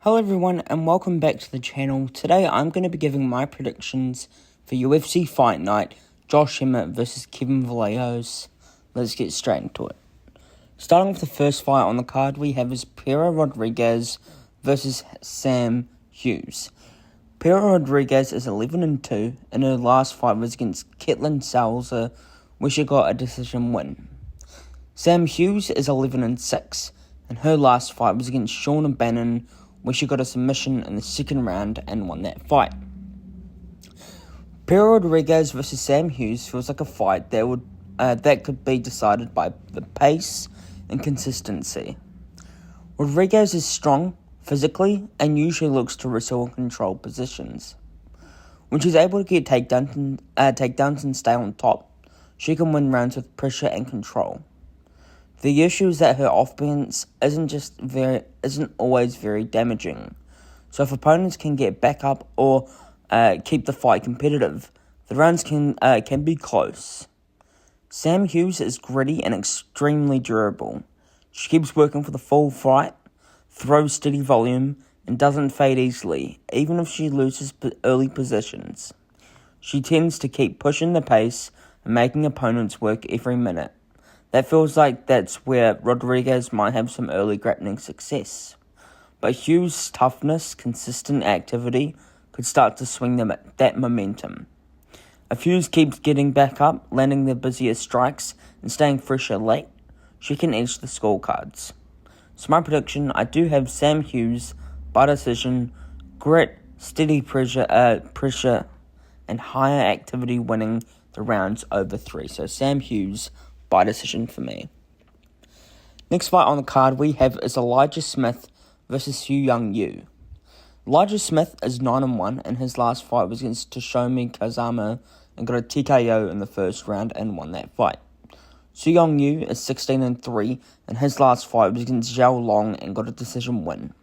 Hello everyone and welcome back to the channel. Today I'm going to be giving my predictions for UFC Fight Night, Josh Emmett versus Kevin Vallejos. Let's get straight into it. Starting with the first fight on the card we have is Piera Rodriguez versus Sam Hughes. Piera Rodriguez is 11-2 and her last fight was against Ketlin Salzer, where she got a decision win. Sam Hughes is 11-6 and her last fight was against Shauna Bannon, where she got a submission in the second round and won that fight. Piera Rodriguez versus Sam Hughes feels like a fight that could be decided by the pace and consistency. Rodriguez is strong physically and usually looks to wrestle and control positions. When she's able to get takedowns and stay on top, she can win rounds with pressure and control. The issue is that her offense isn't always very damaging. So if opponents can get back up or keep the fight competitive, the rounds can be close. Sam Hughes is gritty and extremely durable. She keeps working for the full fight, throws steady volume, and doesn't fade easily, even if she loses early positions. She tends to keep pushing the pace and making opponents work every minute. That feels like that's where Rodriguez might have some early grappling success. But Hughes' toughness, consistent activity, could start to swing that momentum. If Hughes keeps getting back up, landing the busier strikes, and staying fresher late, she can edge the scorecards. So my prediction, I do have Sam Hughes by decision, grit, steady pressure, and higher activity winning the rounds over 3. So Sam Hughes by decision for me. Next fight on the card we have is Elijah Smith versus Su Young Yu. Elijah Smith is 9-1 and his last fight was against Toshomi Kazama and got a TKO in the first round and won that fight. Su Young Yu is 16-3 and his last fight was against Zhao Long and got a decision win.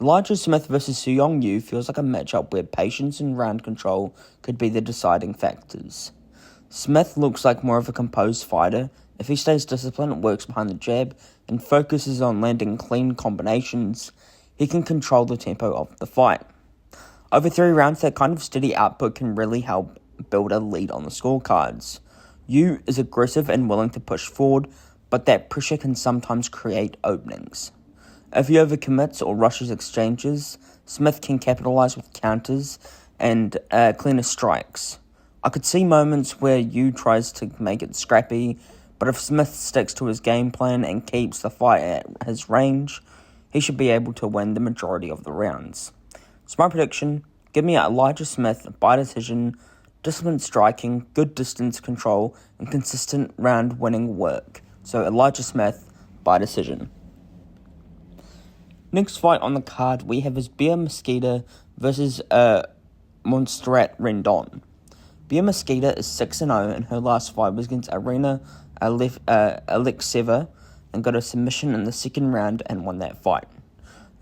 Elijah Smith versus Su Young Yu feels like a matchup where patience and round control could be the deciding factors. Smith looks like more of a composed fighter. If he stays disciplined, works behind the jab, and focuses on landing clean combinations, he can control the tempo of the fight. Over 3 rounds, that kind of steady output can really help build a lead on the scorecards. Yu is aggressive and willing to push forward, but that pressure can sometimes create openings. If he overcommits or rushes exchanges, Smith can capitalize with counters and cleaner strikes. I could see moments where Yu tries to make it scrappy, but if Smith sticks to his game plan and keeps the fight at his range, he should be able to win the majority of the rounds. So my prediction, give me Elijah Smith by decision, disciplined striking, good distance control, and consistent round-winning work. So Elijah Smith by decision. Next fight on the card we have is Bea Mesquita versus Montserrat Rendon. Bea Mesquita is 6-0 and her last fight was against Arena Alexeva and got a submission in the second round and won that fight.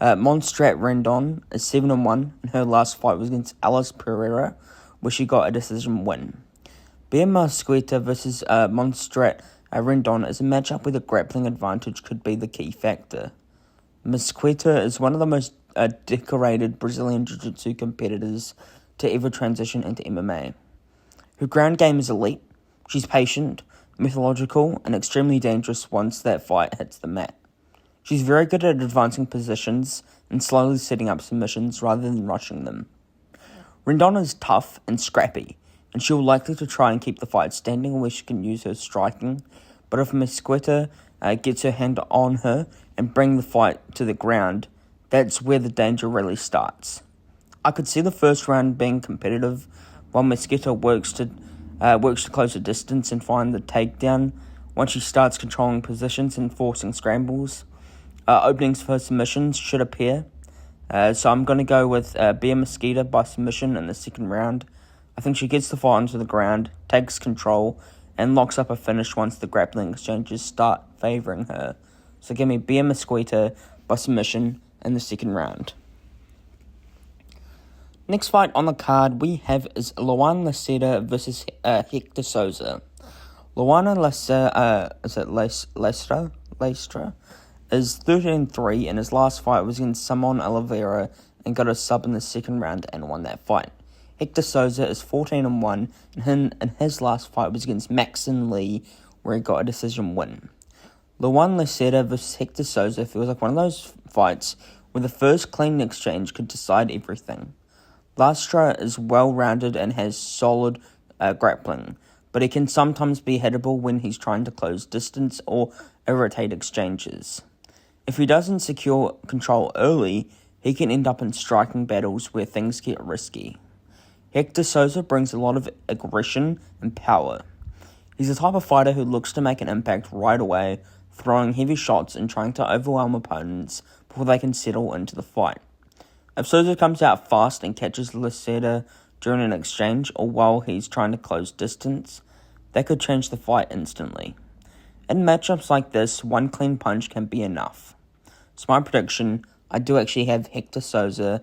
Montserrat Rendon is 7-1 and her last fight was against Alice Pereira, where she got a decision win. Bea Mesquita versus Montserrat Rendon is a matchup where the grappling advantage could be the key factor. Mesquita is one of the most decorated Brazilian Jiu-Jitsu competitors to ever transition into MMA. Her ground game is elite. She's patient, methodological, and extremely dangerous once that fight hits the mat. She's very good at advancing positions and slowly setting up submissions rather than rushing them. Rendon is tough and scrappy, and she'll likely to try and keep the fight standing where she can use her striking, but if Mesquita gets her hand on her and bring the fight to the ground, that's where the danger really starts. I could see the first round being competitive, while Mesquita works to close the distance and find the takedown. Once she starts controlling positions and forcing scrambles, openings for submissions should appear. So I'm going to go with Bea Mesquita by submission in the second round. I think she gets the fight onto the ground, takes control, and locks up a finish once the grappling exchanges start favouring her. So give me Bea Mesquita by submission in the second round. Next fight on the card we have is Luana Laceda versus Hector Souza. Luana Laceda is 13-3, and his last fight was against Simon Oliveira and got a sub in the second round and won that fight. Hector Souza is 14-1, and his last fight was against Maxon Lee, where he got a decision win. Luan Laceda vs Hector Souza feels like one of those fights where the first clean exchange could decide everything. Lastra is well-rounded and has solid grappling, but he can sometimes be hittable when he's trying to close distance or irritate exchanges. If he doesn't secure control early, he can end up in striking battles where things get risky. Hector Souza brings a lot of aggression and power. He's the type of fighter who looks to make an impact right away, throwing heavy shots and trying to overwhelm opponents before they can settle into the fight. If Souza comes out fast and catches Laceda during an exchange or while he's trying to close distance, that could change the fight instantly. In matchups like this, one clean punch can be enough. So my prediction, I do actually have Hector Souza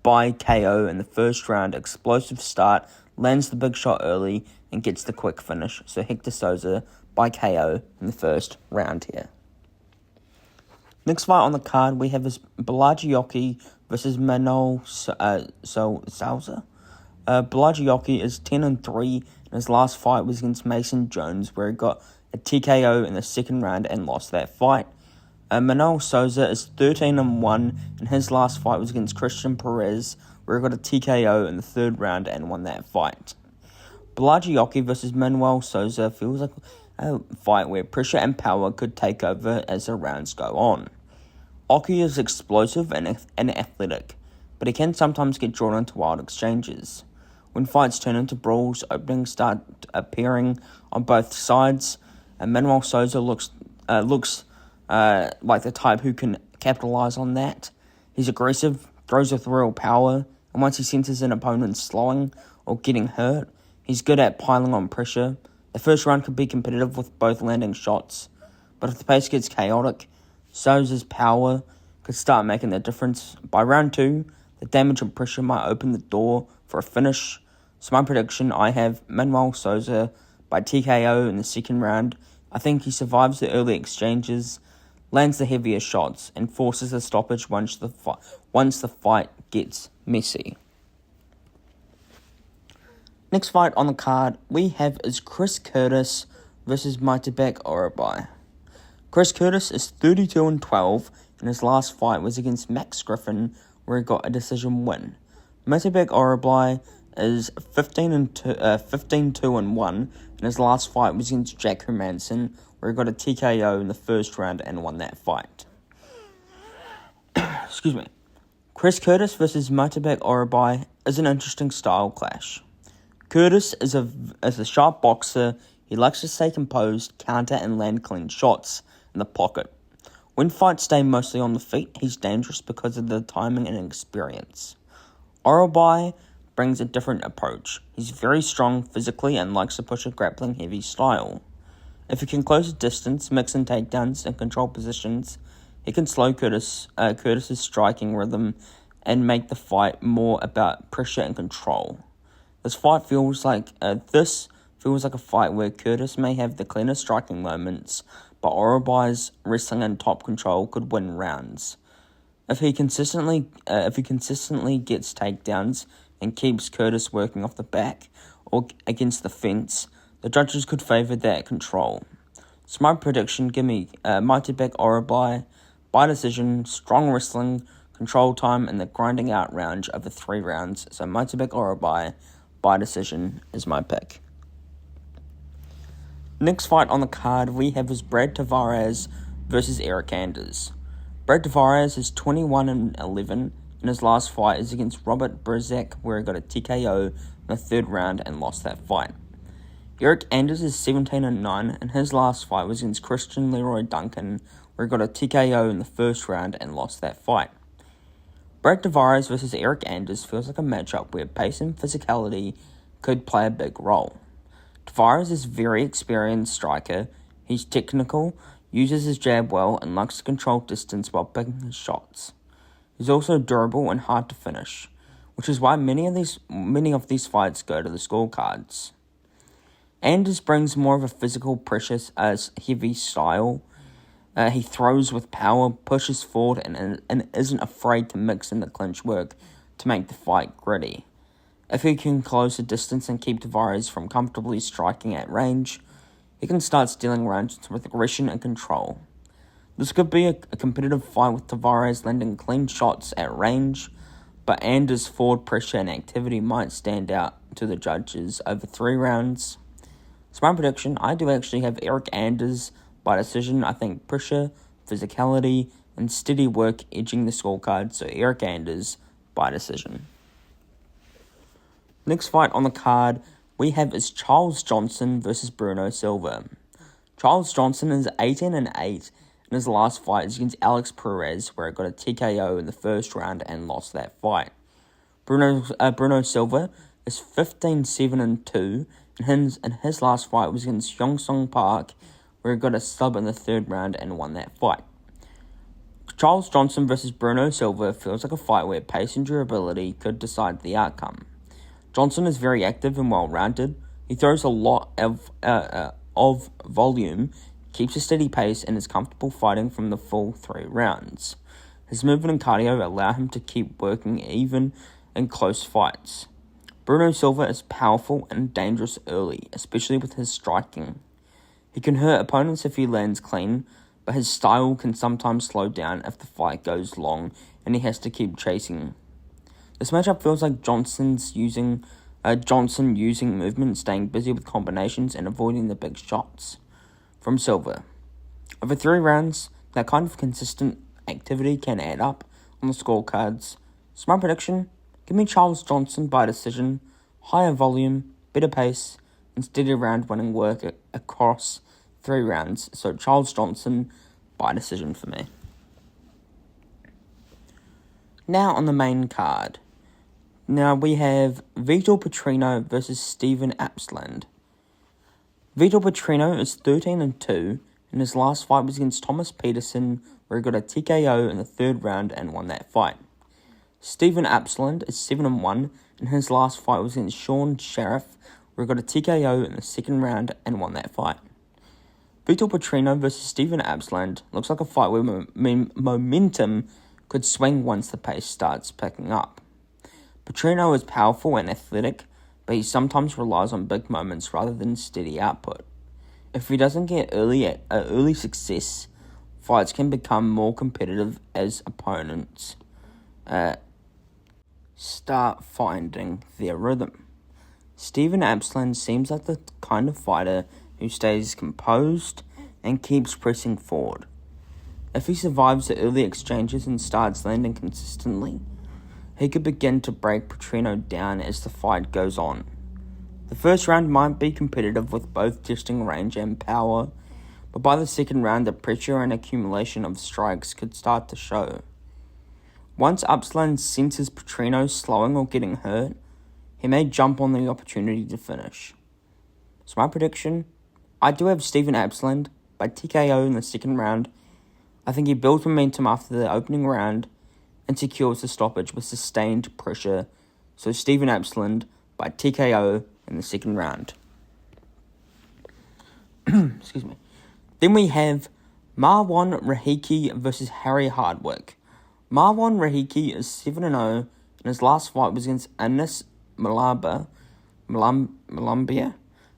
by KO in the first round, explosive start, lands the big shot early, and gets the quick finish. So Hector Souza by KO in the first round here. Next fight on the card, we have is Vallejos versus Manuel Souza. Vallejos is 10-3, and his last fight was against Mason Jones, where he got a TKO in the second round and lost that fight. Manuel Souza is 13-1, and his last fight was against Christian Perez, where he got a TKO in the third round and won that fight. Vallejos versus Manuel Souza feels like a fight where pressure and power could take over as the rounds go on. Oki is explosive and athletic, but he can sometimes get drawn into wild exchanges. When fights turn into brawls, openings start appearing on both sides, and Manuel Souza looks like the type who can capitalize on that. He's aggressive, throws with real power, and once he senses an opponent slowing or getting hurt, he's good at piling on pressure. The first round could be competitive with both landing shots, but if the pace gets chaotic, Souza's power could start making the difference. By round 2, the damage and pressure might open the door for a finish. So my prediction, I have Manuel Souza by TKO in the second round. I think he survives the early exchanges, lands the heavier shots, and forces a stoppage once the fight gets messy. Next fight on the card we have is Chris Curtis versus Maitabek Orobai. Chris Curtis is 32-12, and his last fight was against Max Griffin, where he got a decision win. Maitabek Orobai is 15-2-1, and his last fight was against Jack Hermanson, where he got a TKO in the first round and won that fight. Excuse me. Chris Curtis versus Maitabek Orobai is an interesting style clash. Curtis is a sharp boxer. He likes to stay composed, counter, and land clean shots in the pocket. When fights stay mostly on the feet, he's dangerous because of the timing and experience. Orobai brings a different approach. He's very strong physically and likes to push a grappling heavy style. If he can close a distance, mix in takedowns, and control positions, he can slow Curtis's striking rhythm and make the fight more about pressure and control. This feels like a fight where Curtis may have the cleanest striking moments, but Orobai's wrestling and top control could win rounds. If he consistently gets takedowns and keeps Curtis working off the back or against the fence, the judges could favour that control. So my prediction, give me Maitabek Orobai by decision, strong wrestling, control time, and the grinding out range over 3 rounds. So Maitabek Orobai by decision is my pick. Next fight on the card we have is Brad Tavares versus Eric Anders. Brad Tavares is 21-11, and his last fight is against Robert Brzezak, where he got a TKO in the third round and lost that fight. Eric Anders is 17-9, and his last fight was against Christian Leroy Duncan, where he got a TKO in the first round and lost that fight. Brad Tavares versus Eric Anders feels like a matchup where pace and physicality could play a big role. Tavares is a very experienced striker. He's technical, uses his jab well, and likes to control distance while picking his shots. He's also durable and hard to finish, which is why many of these fights go to the scorecards. Anders brings more of a physical, precious, heavy style. He throws with power, pushes forward, and isn't afraid to mix in the clinch work to make the fight gritty. If he can close the distance and keep Tavares from comfortably striking at range, he can start stealing rounds with aggression and control. This could be a competitive fight with Tavares landing clean shots at range, but Anders' forward pressure and activity might stand out to the judges over 3 rounds. So my prediction, I do actually have Eric Anders by decision. I think pressure, physicality, and steady work edging the scorecard, so Eric Anders by decision. Next fight on the card we have is Charles Johnson versus Bruno Silva. Charles Johnson is 18-8 in his last fight is against Alex Perez, where he got a TKO in the first round and lost that fight. Bruno Silva is 15-7-2, and his last fight was against Yongsong Park, where he got a sub in the third round and won that fight. Charles Johnson versus Bruno Silva feels like a fight where pace and durability could decide the outcome. Johnson is very active and well-rounded. He throws a lot of volume, keeps a steady pace, and is comfortable fighting from the full 3 rounds. His movement and cardio allow him to keep working even in close fights. Bruno Silva is powerful and dangerous early, especially with his striking. He can hurt opponents if he lands clean, but his style can sometimes slow down if the fight goes long and he has to keep chasing. This matchup feels like Johnson using movement, staying busy with combinations and avoiding the big shots from Silva. Over 3 rounds, that kind of consistent activity can add up on the scorecards. So my prediction, give me Charles Johnson by decision, higher volume, better pace, and steady round winning work across 3 rounds. So Charles Johnson by decision for me. Now on the main card. Now we have Vitor Petrino versus Steven Apsland. Vitor Petrino is 13-2, and his last fight was against Thomas Peterson, where he got a TKO in the third round and won that fight. Steven Apsland is 7-1, and his last fight was against Sean Sheriff, where he got a TKO in the second round and won that fight. Vitor Petrino versus Steven Apsland looks like a fight where momentum could swing once the pace starts picking up. Petrino is powerful and athletic, but he sometimes relies on big moments rather than steady output. If he doesn't get early success, fights can become more competitive as opponents start finding their rhythm. Steven Apsland seems like the kind of fighter who stays composed and keeps pressing forward. If he survives the early exchanges and starts landing consistently, he could begin to break Petrino down as the fight goes on. The first round might be competitive with both testing range and power, but by the second round the pressure and accumulation of strikes could start to show. Once Apsland senses Petrino slowing or getting hurt, he may jump on the opportunity to finish. So my prediction, I do have Steven Apsland by TKO in the second round. I think he builds momentum after the opening round and secures the stoppage with sustained pressure. So Steven Apsland by TKO in the second round. Excuse me. Then we have Marwan Rahiki versus Harry Hardwick. Marwan Rahiki is 7-0, and his last fight was against Anis Malambia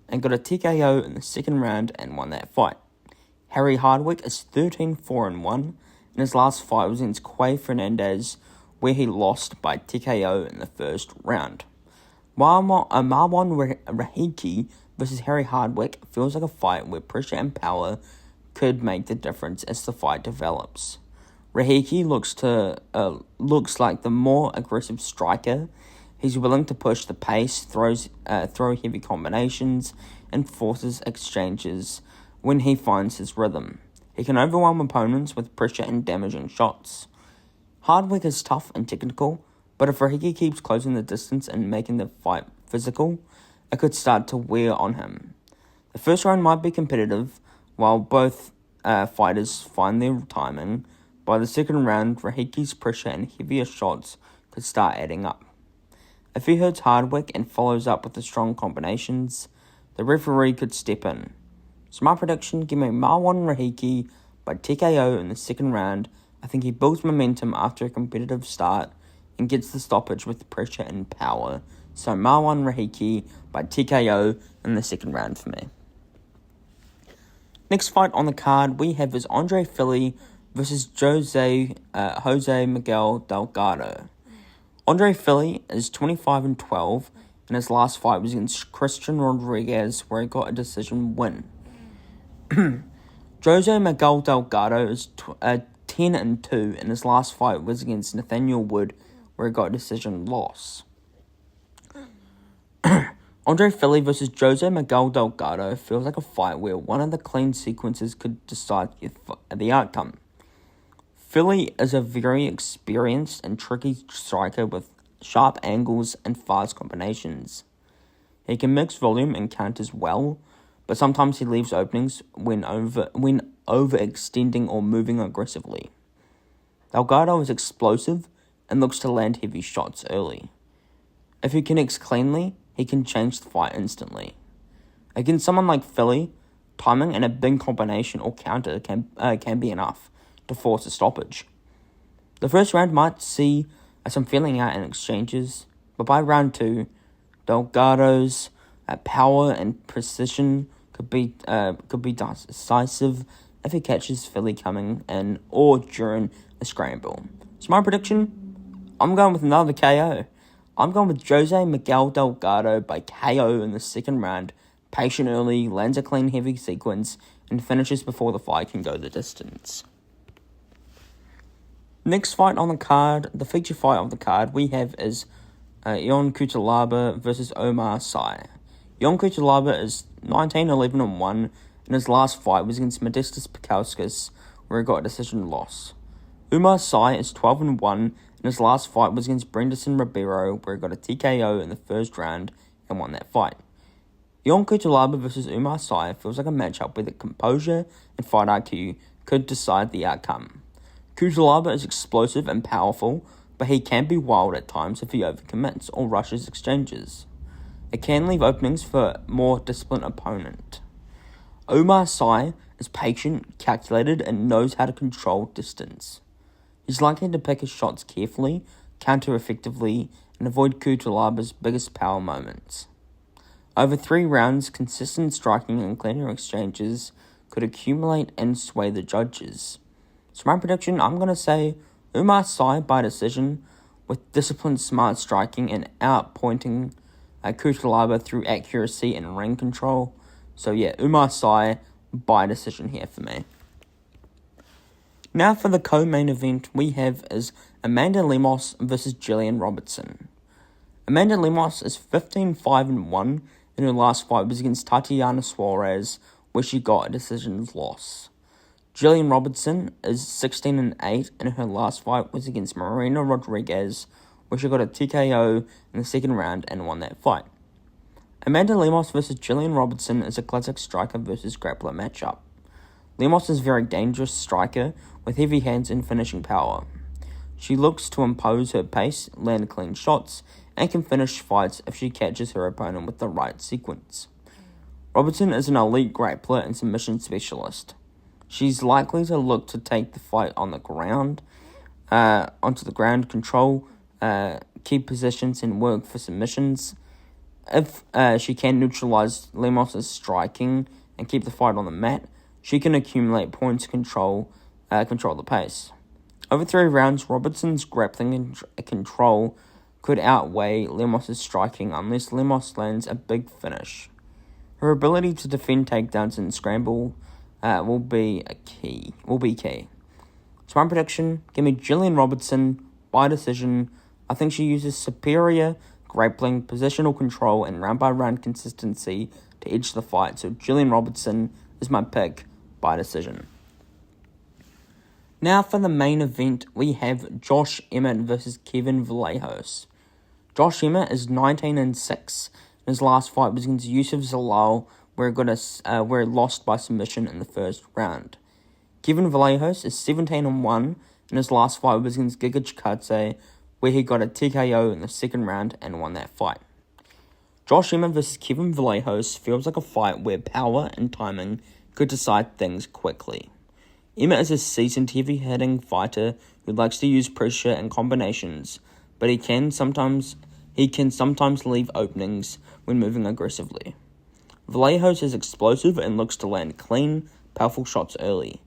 and got a TKO in the second round and won that fight. Harry Hardwick is 13-4-1, and his last fight was against Quay Fernandez, where he lost by TKO in the first round. Marwan Rahiki versus Harry Hardwick feels like a fight where pressure and power could make the difference as the fight develops. Rahiki looks like the more aggressive striker. He's willing to push the pace, throw heavy combinations, and forces exchanges when he finds his rhythm. He can overwhelm opponents with pressure and damaging shots. Hardwick is tough and technical, but if Rahiki keeps closing the distance and making the fight physical, it could start to wear on him. The first round might be competitive, while both fighters find their timing. By the second round, Rahiki's pressure and heavier shots could start adding up. If he hurts Hardwick and follows up with the strong combinations, the referee could step in. So my prediction, give me Marwan Rahiki by TKO in the second round. I think he builds momentum after a competitive start and gets the stoppage with pressure and power. So Marwan Rahiki by TKO in the second round for me. Next fight on the card we have is Andre Fili versus Jose Miguel Delgado. Andre Fili is 25-12, and his last fight was against Christian Rodriguez, where he got a decision win. Jose Miguel Delgado is 10-2, and his last fight was against Nathaniel Wood, where he got a decision loss. Andre Fili versus Jose Miguel Delgado feels like a fight where one of the clean sequences could decide the outcome. Fili is a very experienced and tricky striker with sharp angles and fast combinations. He can mix volume and counters well, but sometimes he leaves openings when overextending or moving aggressively. Delgado is explosive and looks to land heavy shots early. If he connects cleanly, he can change the fight instantly. Against someone like Fili, timing and a big combination or counter can be enough to force a stoppage. The first round might see some feeling out in exchanges, but by round 2, Delgado's power and precision could be decisive if he catches Fili coming in or during a scramble. So my prediction, I'm going with another KO. I'm going with Jose Miguel Delgado by KO in the second round. Patient early, lands a clean heavy sequence, and finishes before the fight can go the distance. Next fight on the card, the feature fight of the card we have is Ion Cutelaba versus Omar Sy. Ion Cutelaba is 19-11-1, and his last fight was against Modestas Pikauskas, where he got a decision loss. Omar Sy is 12-1, and his last fight was against Brenderson Ribeiro, where he got a TKO in the first round and won that fight. Ion Cutelaba versus Omar Sy feels like a matchup where the composure and fight IQ could decide the outcome. Cutelaba is explosive and powerful, but he can be wild at times if he overcommits or rushes exchanges. It can leave openings for a more disciplined opponent. Omar Sy is patient, calculated, and knows how to control distance. He's likely to pick his shots carefully, counter effectively, and avoid Cutelaba's biggest power moments. Over 3 rounds, consistent striking and cleaner exchanges could accumulate and sway the judges. So my prediction, I'm going to say Omar Sy by decision with disciplined, smart striking and outpointing Cutelaba through accuracy and ring control. So yeah, Omar Sy by decision here for me. Now for the co-main event we have is Amanda Lemos versus Jillian Robertson. Amanda Lemos is 15-5-1 and her last fight was against Tatiana Suarez, where she got a decision loss. Jillian Robertson is 16-8, and her last fight was against Marina Rodriguez, where she got a TKO in the second round and won that fight. Amanda Lemos versus Jillian Robertson is a classic striker versus grappler matchup. Lemos is a very dangerous striker with heavy hands and finishing power. She looks to impose her pace, land clean shots, and can finish fights if she catches her opponent with the right sequence. Robertson is an elite grappler and submission specialist. She's likely to look to take the fight on the ground, onto the ground, control key positions and work for submissions. If she can neutralize Lemos' striking and keep the fight on the mat, she can accumulate points, control the pace. Over 3 rounds, Robertson's grappling and control could outweigh Lemos' striking unless Lemos lands a big finish. Her ability to defend takedowns and scramble will be key. So my prediction, give me Jillian Robertson by decision. I think she uses superior grappling, positional control, and round-by-round consistency to edge the fight. So Jillian Robertson is my pick by decision. Now for the main event, we have Josh Emmett versus Kevin Vallejos. Josh Emmett is 19-6. His last fight was against Yusuf Zalal, where he lost by submission in the first round. Kevin Vallejos is 17-1, and his last fight was against Giga Chikadze, where he got a TKO in the second round and won that fight. Josh Emmett versus Kevin Vallejos feels like a fight where power and timing could decide things quickly. Emmett is a seasoned heavy-hitting fighter who likes to use pressure and combinations, but he can sometimes leave openings when moving aggressively. Vallejos is explosive and looks to land clean, powerful shots early.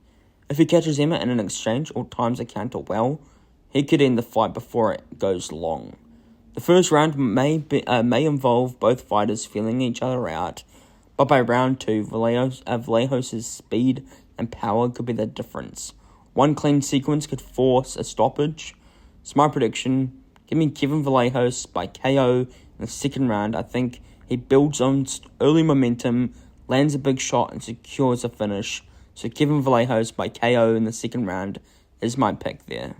If he catches Emmett in an exchange or times a counter well, he could end the fight before it goes long. The first round may involve both fighters feeling each other out, but by round 2, Vallejos' speed and power could be the difference. One clean sequence could force a stoppage. It's my prediction. Give me Kevin Vallejos by KO in the second round. I think he builds on early momentum, lands a big shot, and secures a finish. So Kevin Vallejos by KO in the second round is my pick there.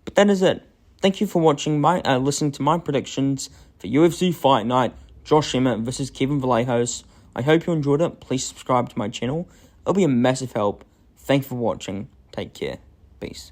But that is it. Thank you for listening to my predictions for UFC Fight Night, Josh Emmett versus Kevin Vallejos. I hope you enjoyed it. Please subscribe to my channel. It'll be a massive help. Thank you for watching. Take care. Peace.